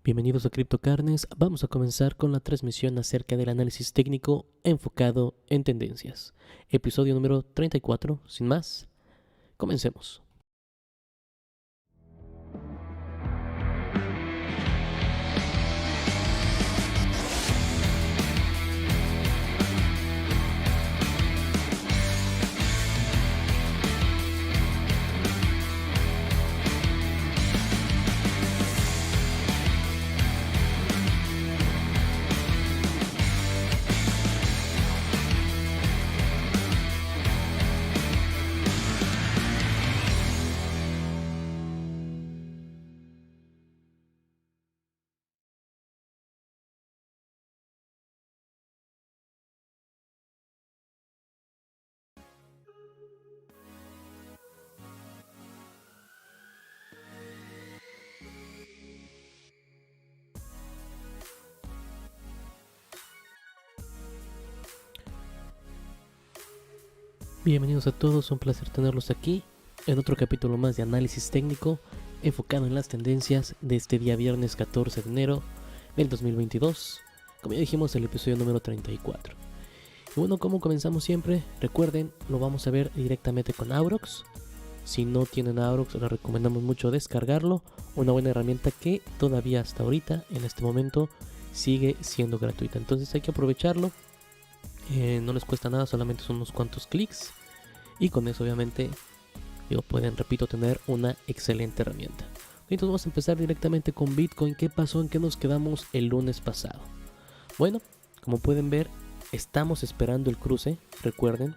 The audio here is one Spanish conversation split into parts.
Bienvenidos a CryptoCarnes. Vamos a comenzar con la transmisión acerca del análisis técnico enfocado en tendencias. Episodio número 34. Sin más, comencemos. Bienvenidos a todos, un placer tenerlos aquí en otro capítulo más de análisis técnico enfocado en las tendencias de este día viernes 14 de enero del 2022. Como ya dijimos, el episodio número 34. Y bueno, como comenzamos siempre, recuerden, lo vamos a ver directamente con Aurochs. Si no tienen Aurochs, les recomendamos mucho descargarlo. Una buena herramienta que todavía hasta ahorita, en este momento, sigue siendo gratuita. Entonces hay que aprovecharlo. No les cuesta nada, solamente son unos cuantos clics. Y con eso obviamente pueden, repito, tener una excelente herramienta. Entonces vamos a empezar directamente con Bitcoin. ¿Qué pasó? ¿En qué nos quedamos el lunes pasado? Bueno, como pueden ver, estamos esperando el cruce. Recuerden,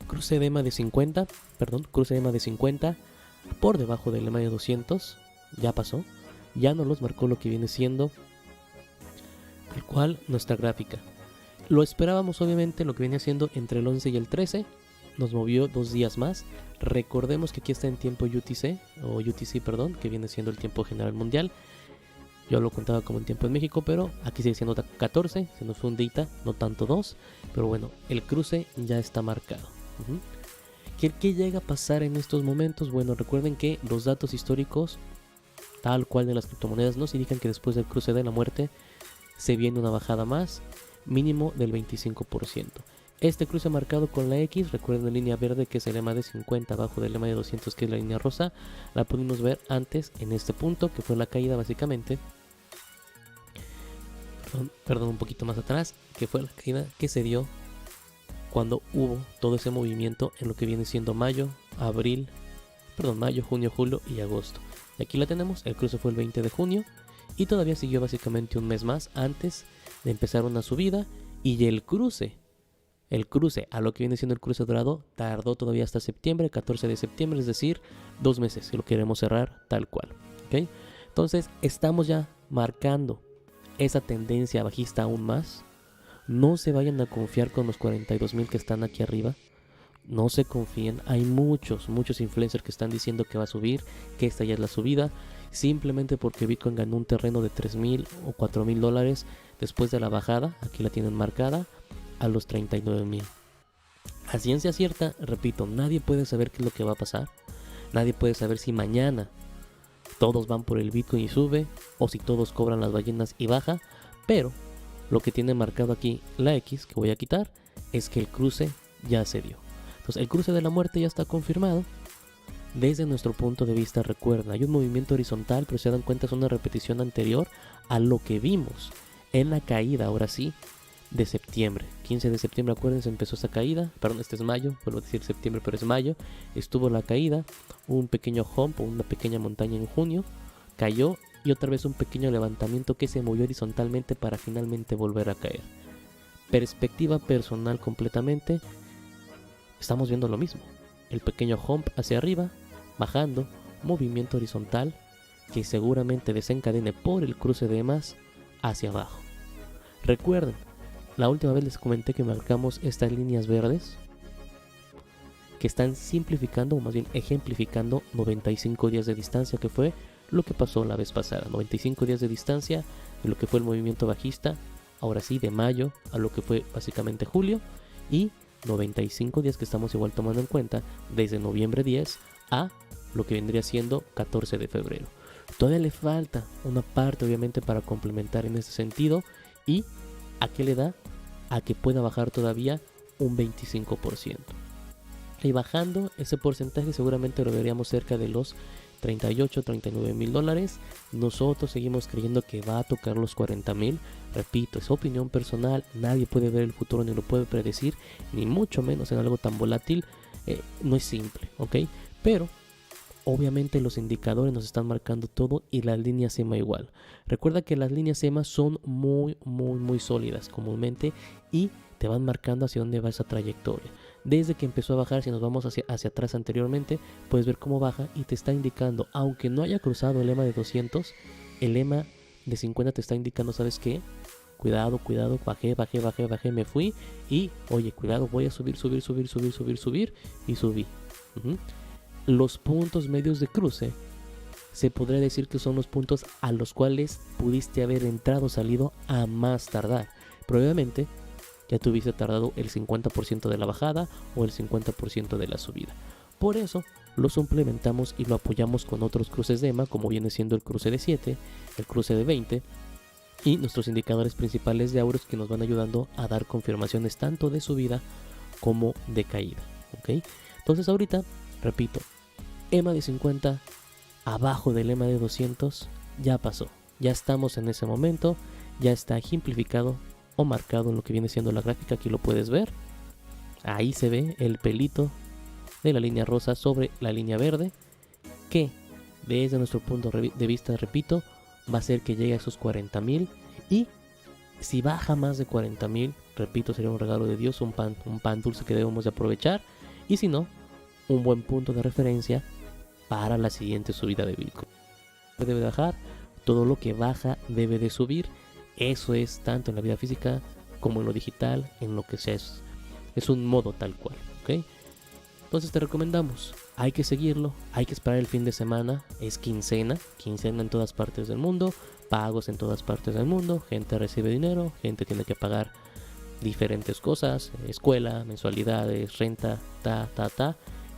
cruce de EMA de 50, por debajo del EMA de 200. Ya pasó, ya nos los marcó lo que viene siendo tal cual nuestra gráfica. Lo esperábamos obviamente, lo que venía siendo entre el 11 y el 13. Nos movió 2 días más. Recordemos que aquí está en tiempo UTC, que viene siendo el tiempo general mundial. Yo lo contaba como en tiempo en México, pero aquí sigue siendo 14. Se nos fue un día, no tanto 2. Pero bueno, el cruce ya está marcado. ¿Qué llega a pasar en estos momentos? Bueno, recuerden que los datos históricos, tal cual de las criptomonedas, nos indican que después del cruce de la muerte se viene una bajada más, mínimo del 25%. Este cruce marcado con la X, recuerden la línea verde que es el EMA de 50 abajo del EMA de 200 que es la línea rosa, la pudimos ver antes en este punto que fue la caída básicamente, perdón, un poquito más atrás, que fue la caída que se dio cuando hubo todo ese movimiento en lo que viene siendo mayo, junio, julio y agosto. Y aquí la tenemos, el cruce fue el 20 de junio y todavía siguió básicamente un mes más antes de empezar una subida, y el cruce a lo que viene siendo el cruce dorado tardó todavía hasta septiembre, 14 de septiembre, es decir, 2 meses, si lo queremos cerrar tal cual. ¿Okay? Entonces estamos ya marcando esa tendencia bajista aún más. No se vayan a confiar con los 42,000 que están aquí arriba. No se confíen, hay muchos influencers que están diciendo que va a subir, que esta ya es la subida, simplemente porque Bitcoin ganó un terreno de 3,000 o 4,000 dólares después de la bajada, aquí la tienen marcada, a los 39,000. A ciencia cierta, repito, nadie puede saber qué es lo que va a pasar, nadie puede saber si mañana todos van por el Bitcoin y sube, o si todos cobran las ballenas y baja, pero lo que tiene marcado aquí la X, que voy a quitar, es que el cruce ya se dio. Entonces el cruce de la muerte ya está confirmado. Desde nuestro punto de vista, recuerden, hay un movimiento horizontal, pero se dan cuenta es una repetición anterior a lo que vimos en la caída, ahora sí, de septiembre. 15 de septiembre, acuérdense, empezó esa caída. Perdón, este es mayo, vuelvo a decir septiembre, pero es mayo. Estuvo la caída, un pequeño hump, una pequeña montaña en junio, cayó y otra vez un pequeño levantamiento que se movió horizontalmente para finalmente volver a caer. Perspectiva personal completamente, estamos viendo lo mismo. El pequeño hump hacia arriba, bajando, movimiento horizontal que seguramente desencadene por el cruce de EMAs hacia abajo. Recuerden, la última vez les comenté que marcamos estas líneas verdes que están simplificando, o más bien ejemplificando 95 días de distancia, que fue lo que pasó la vez pasada. 95 días de distancia de lo que fue el movimiento bajista, ahora sí, de mayo a lo que fue básicamente julio, y 95 días que estamos igual tomando en cuenta desde noviembre 10 a lo que vendría siendo 14 de febrero. Todavía le falta una parte obviamente para complementar en ese sentido. ¿Y a qué le da? A que pueda bajar todavía un 25%. Y bajando ese porcentaje seguramente lo veríamos cerca de los 38, 39 mil dólares. Nosotros seguimos creyendo que va a tocar los 40 mil. Repito, es opinión personal, nadie puede ver el futuro ni lo puede predecir, ni mucho menos en algo tan volátil. No es simple, ¿ok? Pero obviamente los indicadores nos están marcando todo y las líneas EMA igual. Recuerda que las líneas EMA son muy sólidas comúnmente y te van marcando hacia dónde va esa trayectoria. Desde que empezó a bajar, si nos vamos hacia atrás anteriormente, puedes ver cómo baja y te está indicando, aunque no haya cruzado el EMA de 200, el EMA de 50 te está indicando, ¿sabes qué? Cuidado, bajé, me fui y, oye, cuidado, voy a subir y subí. Los puntos medios de cruce se podría decir que son los puntos a los cuales pudiste haber entrado o salido a más tardar. Probablemente ya te hubiese tardado el 50% de la bajada o el 50% de la subida. Por eso lo suplementamos y lo apoyamos con otros cruces de EMA, como viene siendo el cruce de 7, el cruce de 20 y nuestros indicadores principales de Aureus, que nos van ayudando a dar confirmaciones tanto de subida como de caída. ¿Ok? Entonces ahorita, repito, EMA de 50 abajo del EMA de 200 ya pasó. Ya estamos en ese momento, ya está ejemplificado o marcado en lo que viene siendo la gráfica. Aquí lo puedes ver. Ahí se ve el pelito de la línea rosa sobre la línea verde, que desde nuestro punto de vista, repito, va a ser que llegue a esos 40 mil. Y si baja más de 40 mil, repito, sería un regalo de Dios, un pan dulce que debemos de aprovechar. Y si no, un buen punto de referencia para la siguiente subida de Bitcoin. Debe bajar, todo lo que baja debe de subir. Eso es tanto en la vida física como en lo digital, en lo que sea. Es un modo tal cual, ¿ok? Entonces te recomendamos, hay que seguirlo, hay que esperar el fin de semana, es quincena en todas partes del mundo, pagos en todas partes del mundo, gente recibe dinero, gente tiene que pagar diferentes cosas, escuela, mensualidades, renta,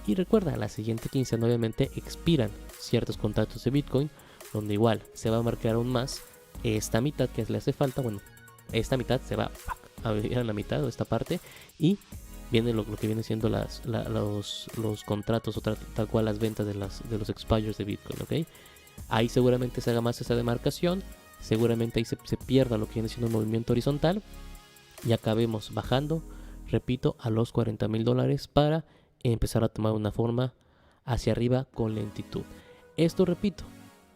y recuerda, la siguiente quincena obviamente expiran ciertos contratos de Bitcoin, donde igual se va a marcar aún más esta mitad que le hace falta. Bueno, esta mitad se va a dividir en la mitad de esta parte y viene lo que viene siendo los contratos o tal cual las ventas de los expires de Bitcoin, ¿ok? Ahí seguramente se haga más esa demarcación, seguramente ahí se pierda lo que viene siendo un movimiento horizontal y acabemos bajando, repito, a los 40 mil dólares para empezar a tomar una forma hacia arriba con lentitud. Esto, repito,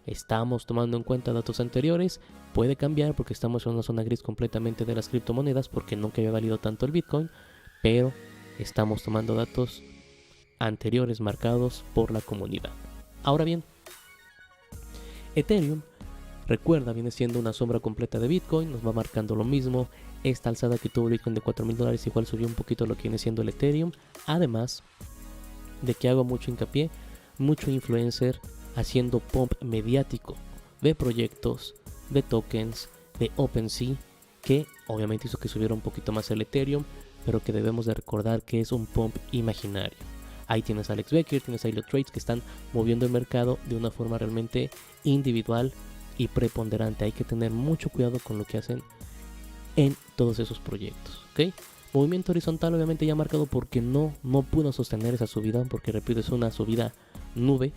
estamos tomando en cuenta datos anteriores, puede cambiar porque estamos en una zona gris completamente de las criptomonedas porque nunca había valido tanto el Bitcoin, pero estamos tomando datos anteriores marcados por la comunidad. Ahora bien, Ethereum, recuerda, viene siendo una sombra completa de Bitcoin, nos va marcando lo mismo. Esta alzada que tuvo Bitcoin de 4 mil dólares igual subió un poquito lo que viene siendo el Ethereum, además de que hago mucho hincapié, mucho influencer haciendo pump mediático de proyectos, de tokens, de OpenSea, que obviamente hizo que subiera un poquito más el Ethereum, pero que debemos de recordar que es un pump imaginario. Ahí tienes a Alex Becker, tienes a Elliott Trades que están moviendo el mercado de una forma realmente individual y preponderante. Hay que tener mucho cuidado con lo que hacen en todos esos proyectos, ¿ok? Movimiento horizontal obviamente ya marcado porque no pudo sostener esa subida, porque repito, es una subida nube.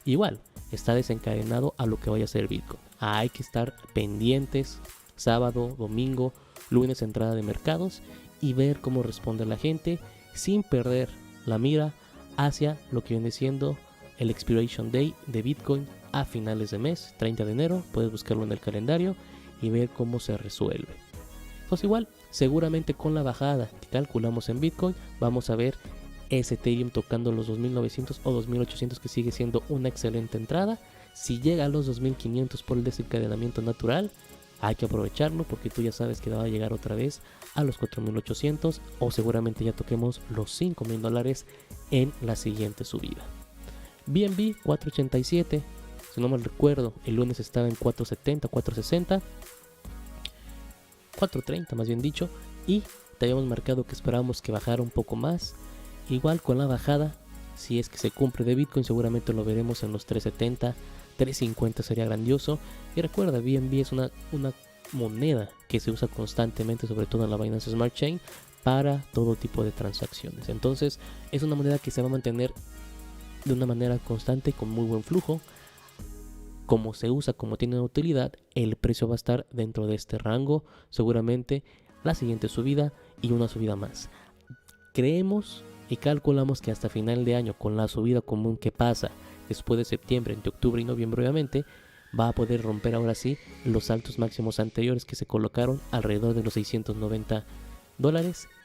Igual, está desencadenado a lo que vaya a ser Bitcoin. Hay que estar pendientes sábado, domingo, lunes, entrada de mercados y ver cómo responde la gente sin perder la mira hacia lo que viene siendo el expiration day de Bitcoin a finales de mes, 30 de enero. Puedes buscarlo en el calendario y ver cómo se resuelve. Pues igual, seguramente con la bajada que calculamos en Bitcoin, vamos a ver ese Ethereum tocando los 2900 o 2800, que sigue siendo una excelente entrada. Si llega a los 2500 por el desencadenamiento natural, hay que aprovecharlo porque tú ya sabes que va a llegar otra vez a los 4800 o seguramente ya toquemos los 5000 dólares en la siguiente subida. BNB 487, si no mal recuerdo, el lunes estaba en 470, 460, 430 más bien dicho, y te habíamos marcado que esperábamos que bajara un poco más. Igual con la bajada si es que se cumple de Bitcoin, seguramente lo veremos en los 370, 350 sería grandioso. Y recuerda, BNB es una moneda que se usa constantemente, sobre todo en la Binance Smart Chain, para todo tipo de transacciones. Entonces es una moneda que se va a mantener de una manera constante con muy buen flujo. Como se usa, como tiene una utilidad, el precio va a estar dentro de este rango, seguramente la siguiente subida y una subida más. Creemos y calculamos que hasta final de año, con la subida común que pasa después de septiembre, entre octubre y noviembre obviamente, va a poder romper ahora sí los altos máximos anteriores que se colocaron alrededor de los $690,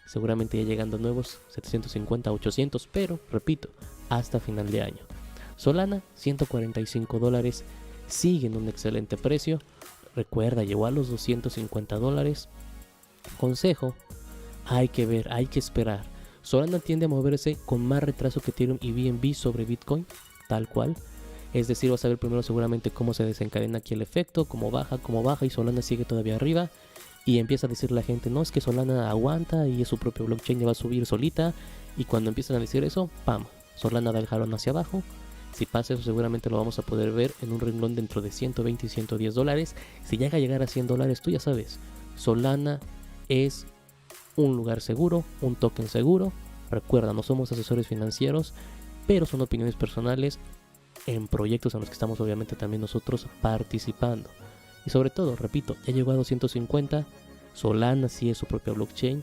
seguramente ya llegando a nuevos 750, 800, pero repito, hasta final de año. Solana, $145, sigue en un excelente precio. Recuerda, llegó a los $250. Consejo, hay que ver, hay que esperar. Solana tiende a moverse con más retraso que Ethereum y BNB sobre Bitcoin, tal cual. Es decir, vas a ver primero seguramente cómo se desencadena aquí el efecto, cómo baja, y Solana sigue todavía arriba. Y empieza a decir la gente, no, es que Solana aguanta y es su propio blockchain, ya va a subir solita. Y cuando empiezan a decir eso, ¡pam! Solana da el jalón hacia abajo. Si pasa eso, seguramente lo vamos a poder ver en un renglón dentro de 120 y $110. Si llega a llegar a $100, tú ya sabes, Solana es un lugar seguro, un token seguro. Recuerda, no somos asesores financieros, pero son opiniones personales en proyectos en los que estamos obviamente también nosotros participando. Y sobre todo, repito, ya llegó a 250, Solana sí es su propia blockchain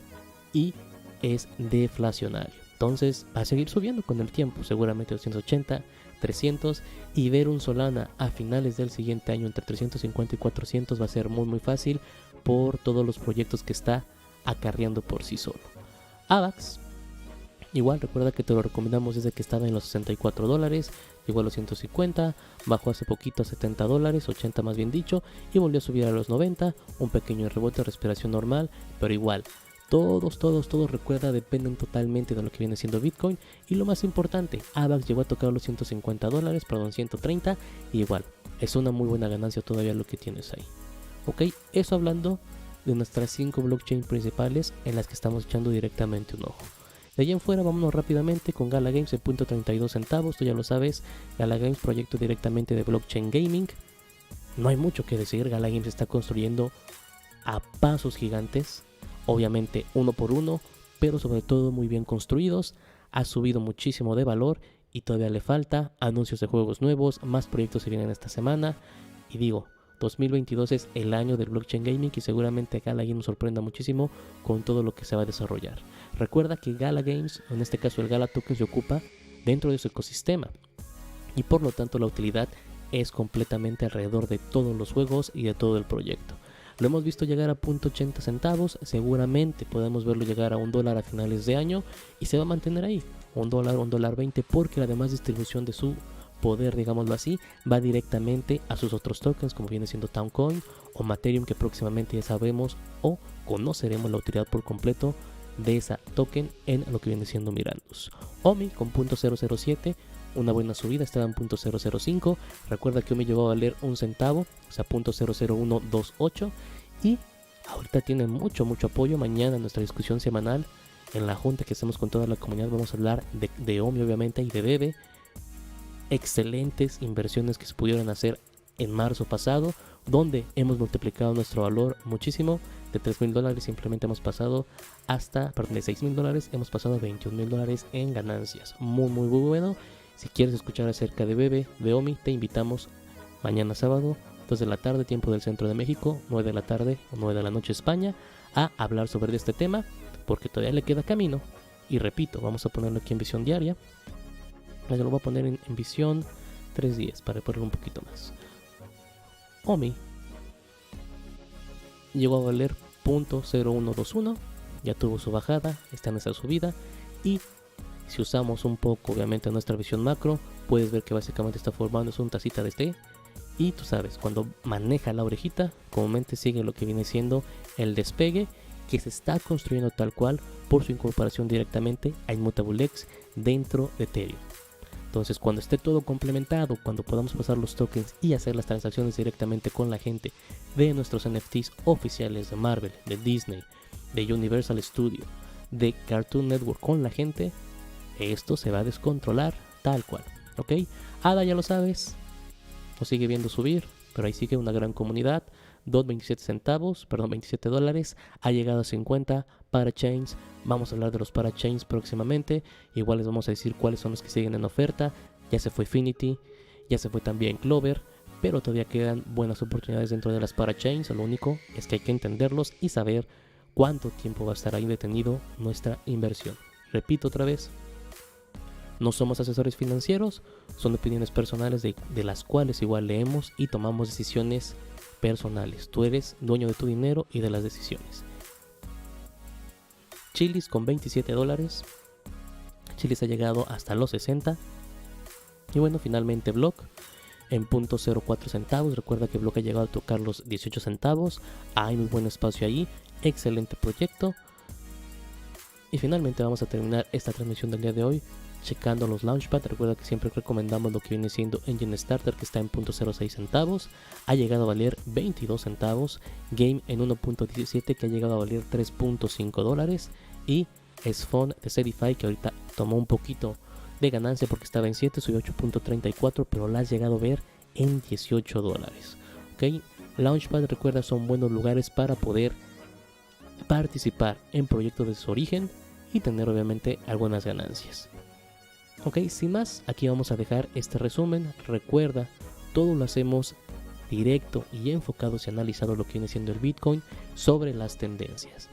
y es deflacionario. Entonces va a seguir subiendo con el tiempo, seguramente 280, 300, y ver un Solana a finales del siguiente año entre 350 y 400 va a ser muy fácil por todos los proyectos que está acarreando por sí solo. AVAX, igual recuerda que te lo recomendamos desde que estaba en los $64, llegó a los 150, bajó hace poquito a $70, 80 más bien dicho, y volvió a subir a los 90, un pequeño rebote, respiración normal, pero igual. Todos, recuerda, dependen totalmente de lo que viene siendo Bitcoin. Y lo más importante, AVAX llegó a tocar los $150, perdón, 130, y igual, es una muy buena ganancia todavía lo que tienes ahí. Ok, eso hablando de nuestras 5 blockchains principales en las que estamos echando directamente un ojo. De allá en fuera, vámonos rápidamente con Gala Games en .32 centavos, tú ya lo sabes, Gala Games, proyecto directamente de blockchain gaming. No hay mucho que decir, Gala Games está construyendo a pasos gigantes. Obviamente uno por uno, pero sobre todo muy bien construidos. Ha subido muchísimo de valor y todavía le falta anuncios de juegos nuevos, más proyectos se vienen esta semana. Y digo, 2022 es el año del blockchain gaming y seguramente Gala Games nos sorprenda muchísimo con todo lo que se va a desarrollar. Recuerda que Gala Games, en este caso el Gala Token, se ocupa dentro de su ecosistema y por lo tanto la utilidad es completamente alrededor de todos los juegos y de todo el proyecto. Lo hemos visto llegar a .80 centavos, seguramente podemos verlo llegar a $1 a finales de año y se va a mantener ahí, $1, $1.20, porque la demás distribución de su poder, digámoslo así, va directamente a sus otros tokens como viene siendo Towncoin o Materium, que próximamente ya sabemos o conoceremos la utilidad por completo de esa token en lo que viene siendo Mirandus. OMI con .007, una buena subida, estaba en .005. Recuerda que OMI llegó a valer un centavo, o sea .00128, y ahorita tiene mucho apoyo. Mañana en nuestra discusión semanal en la junta que hacemos con toda la comunidad vamos a hablar de OMI obviamente y de BEBE. Excelentes inversiones que se pudieron hacer en marzo pasado, donde hemos multiplicado nuestro valor muchísimo. De $3,000 simplemente hemos pasado hasta, perdón, de $6,000 hemos pasado a $21,000 en ganancias. Muy bueno. Si quieres escuchar acerca de BEBE, de OMI, te invitamos mañana sábado, 2 de la tarde, tiempo del centro de México, 9 de la tarde o 9 de la noche España, a hablar sobre este tema, porque todavía le queda camino. Y repito, vamos a ponerlo aquí en visión diaria. Yo lo voy a poner en visión 3 días para ponerlo un poquito más. OMI llegó a valer .0121, ya tuvo su bajada, está en esa subida, y si usamos un poco obviamente nuestra visión macro, puedes ver que básicamente está formando una tacita de té, y tú sabes, cuando maneja la orejita, comúnmente sigue lo que viene siendo el despegue, que se está construyendo tal cual por su incorporación directamente a Immutable X dentro de Ethereum. Entonces, cuando esté todo complementado, cuando podamos pasar los tokens y hacer las transacciones directamente con la gente de nuestros NFTs oficiales de Marvel, de Disney, de Universal Studio, de Cartoon Network con la gente, esto se va a descontrolar tal cual, ¿ok? ADA ya lo sabes, lo sigue viendo subir, pero ahí sigue una gran comunidad. 27 dólares, ha llegado a 50 parachains. Vamos a hablar de los parachains próximamente. Igual les vamos a decir cuáles son los que siguen en oferta. Ya se fue Finity, ya se fue también Clover, pero todavía quedan buenas oportunidades dentro de las parachains. Lo único es que hay que entenderlos y saber cuánto tiempo va a estar ahí detenido nuestra inversión. Repito otra vez, no somos asesores financieros, son opiniones personales de las cuales igual leemos y tomamos decisiones personales. Tú eres dueño de tu dinero y de las decisiones. Chiliz con 27 dólares. Chiliz ha llegado hasta los 60. Y bueno, finalmente Block en .04 centavos. Recuerda que Block ha llegado a tocar los 18 centavos. Hay muy buen espacio ahí. Excelente proyecto. Y finalmente vamos a terminar esta transmisión del día de hoy checando los Launchpad. Recuerda que siempre recomendamos lo que viene siendo Engine Starter, que está en .06 centavos. Ha llegado a valer 22 centavos. Game en 1.17, que ha llegado a valer 3.5 dólares. Y SFON de Certify, que ahorita tomó un poquito de ganancia porque estaba en 7, subió 8.34, pero la has llegado a ver en 18 dólares. ¿Ok? Launchpad, recuerda, son buenos lugares para poder participar en proyectos de su origen y tener obviamente algunas ganancias. Ok, sin más, aquí vamos a dejar este resumen. Recuerda, todo lo hacemos directo y enfocados y analizado lo que viene siendo el Bitcoin sobre las tendencias.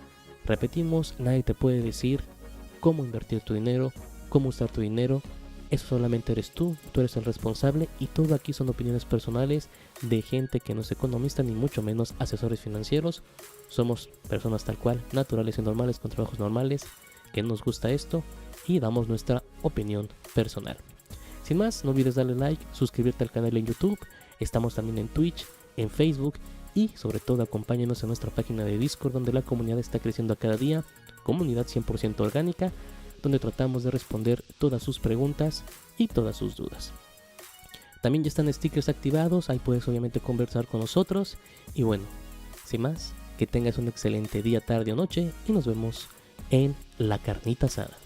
Repetimos, nadie te puede decir cómo invertir tu dinero, cómo usar tu dinero. Eso solamente eres tú eres el responsable, y todo aquí son opiniones personales de gente que no es economista ni mucho menos asesores financieros. Somos personas tal cual, naturales y normales, con trabajos normales, que nos gusta esto y damos nuestra opinión personal. Sin más, no olvides darle like, suscribirte al canal en YouTube. Estamos también en Twitch, en Facebook, y sobre todo acompáñenos en nuestra página de Discord, donde la comunidad está creciendo a cada día. Comunidad 100% orgánica, donde tratamos de responder todas sus preguntas y todas sus dudas. También ya están stickers activados, ahí puedes obviamente conversar con nosotros. Y bueno, sin más, que tengas un excelente día, tarde o noche, y nos vemos en la carnita asada.